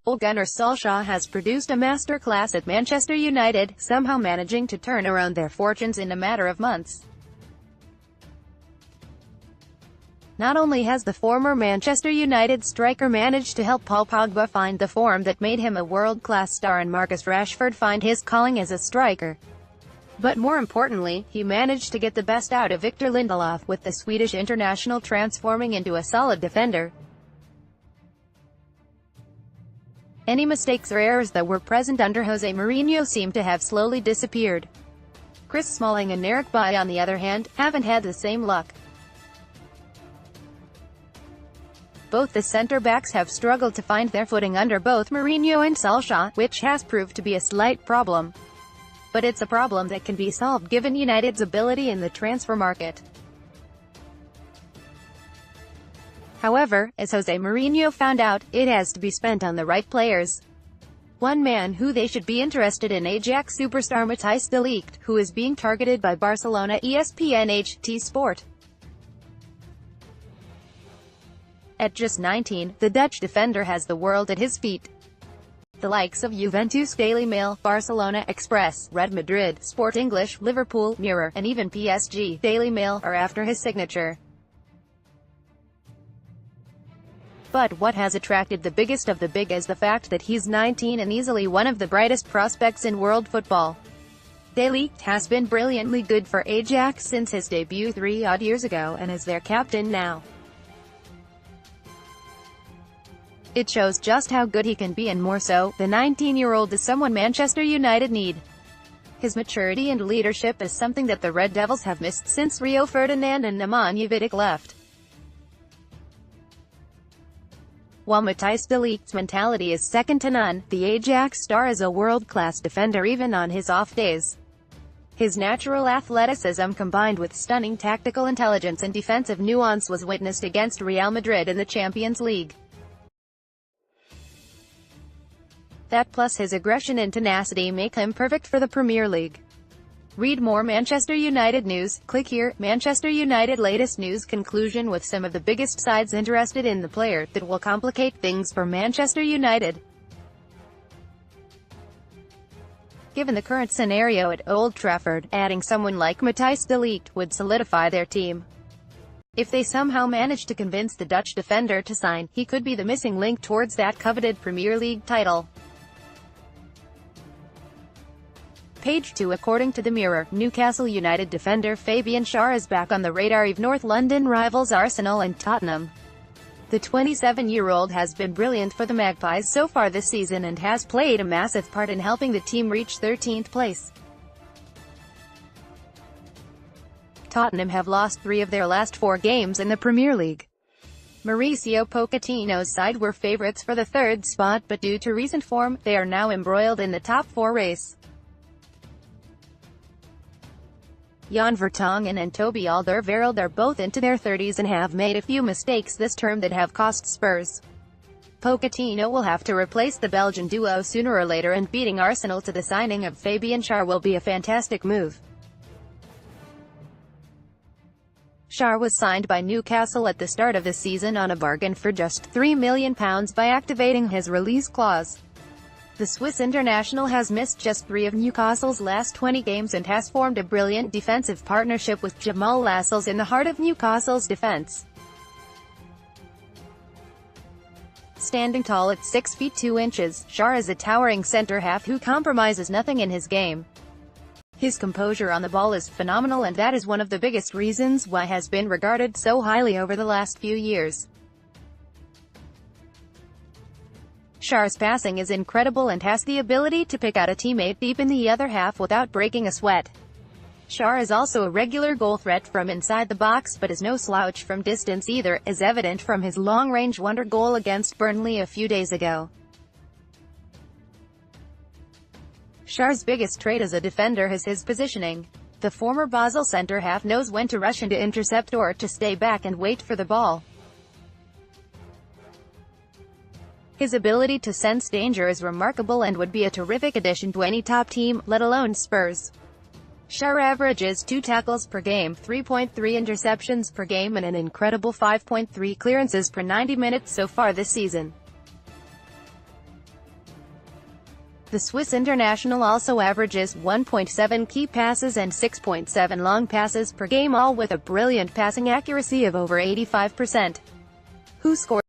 Ole Gunnar Solskjaer has produced a masterclass at Manchester United, somehow managing to turn around their fortunes in a matter of months. Not only has the former Manchester United striker managed to help Paul Pogba find the form that made him a world-class star and Marcus Rashford find his calling as a striker, but more importantly, he managed to get the best out of Victor Lindelof, with the Swedish international transforming into a solid defender. Any mistakes or errors that were present under Jose Mourinho seem to have slowly disappeared. Chris Smalling and Eric Bailly, on the other hand, haven't had the same luck. Both the centre-backs have struggled to find their footing under both Mourinho and Solskjaer, which has proved to be a slight problem. But it's a problem that can be solved given United's ability in the transfer market. However, as Jose Mourinho found out, it has to be spent on the right players. One man who they should be interested in: hijack superstar Matthijs de Ligt, who is being targeted by Barcelona. ESPN HT Sport. At just 19, the Dutch defender has the world at his feet. The likes of Juventus, Daily Mail, Barcelona, Express, Red Madrid, Sport English, Liverpool, Mirror, and even PSG, Daily Mail, are after his signature. But what has attracted the biggest of the big is the fact that he's 19 and easily one of the brightest prospects in world football. De Ligt has been brilliantly good for Ajax since his debut 3-odd years ago, and is their captain now. It shows just how good he can be, and more so, the 19-year-old is someone Manchester United need. His maturity and leadership is something that the Red Devils have missed since Rio Ferdinand and ManUtd left. While Matthijs de Ligt's mentality is second to none, the Ajax star is a world-class defender even on his off days. His natural athleticism combined with stunning tactical intelligence and defensive nuance was witnessed against Real Madrid in the Champions League. That plus his aggression and tenacity make him perfect for the Premier League. Read more Manchester United news, click here. Manchester United latest news conclusion: with some of the biggest sides interested in the player, that will complicate things for Manchester United. Given the current scenario at Old Trafford, adding someone like Matthijs de Ligt would solidify their team. If they somehow manage to convince the Dutch defender to sign, he could be the missing link towards that coveted Premier League title. Page 2. According to the Mirror, Newcastle United defender Fabian Schär is back on the radar of North London rivals Arsenal and Tottenham. The 27-year-old has been brilliant for the Magpies so far this season and has played a massive part in helping the team reach 13th place. Tottenham have lost 3 of their last 4 games in the Premier League. Mauricio Pochettino's side were favourites for the 3rd spot, but due to recent form, they are now embroiled in the top 4 race. Jan Vertonghen and Toby Alderweireld are both into their 30s and have made a few mistakes this term that have cost Spurs. Pochettino will have to replace the Belgian duo sooner or later, and beating Arsenal to the signing of Fabian Schär will be a fantastic move. Schär was signed by Newcastle at the start of the season on a bargain for just £3 million by activating his release clause. The Swiss international has missed just 3 of Newcastle's last 20 games and has formed a brilliant defensive partnership with Jamal Lascelles in the heart of Newcastle's defense. Standing tall at 6 feet 2 inches, Schär is a towering centre-half who compromises nothing in his game. His composure on the ball is phenomenal, and that is one of the biggest reasons why he has been regarded so highly over the last few years. Schär's passing is incredible and has the ability to pick out a teammate deep in the other half without breaking a sweat. Schär is also a regular goal threat from inside the box, but is no slouch from distance either, as evident from his long-range wonder goal against Burnley a few days ago. Schär's biggest trait as a defender is his positioning. The former Basel centre-half knows when to rush in to intercept or to stay back and wait for the ball. His ability to sense danger is remarkable and would be a terrific addition to any top team, let alone Spurs. Schär averages 2 tackles per game, 3.3 interceptions per game and an incredible 5.3 clearances per 90 minutes so far this season. The Swiss international also averages 1.7 key passes and 6.7 long passes per game, all with a brilliant passing accuracy of over 85%. Who scored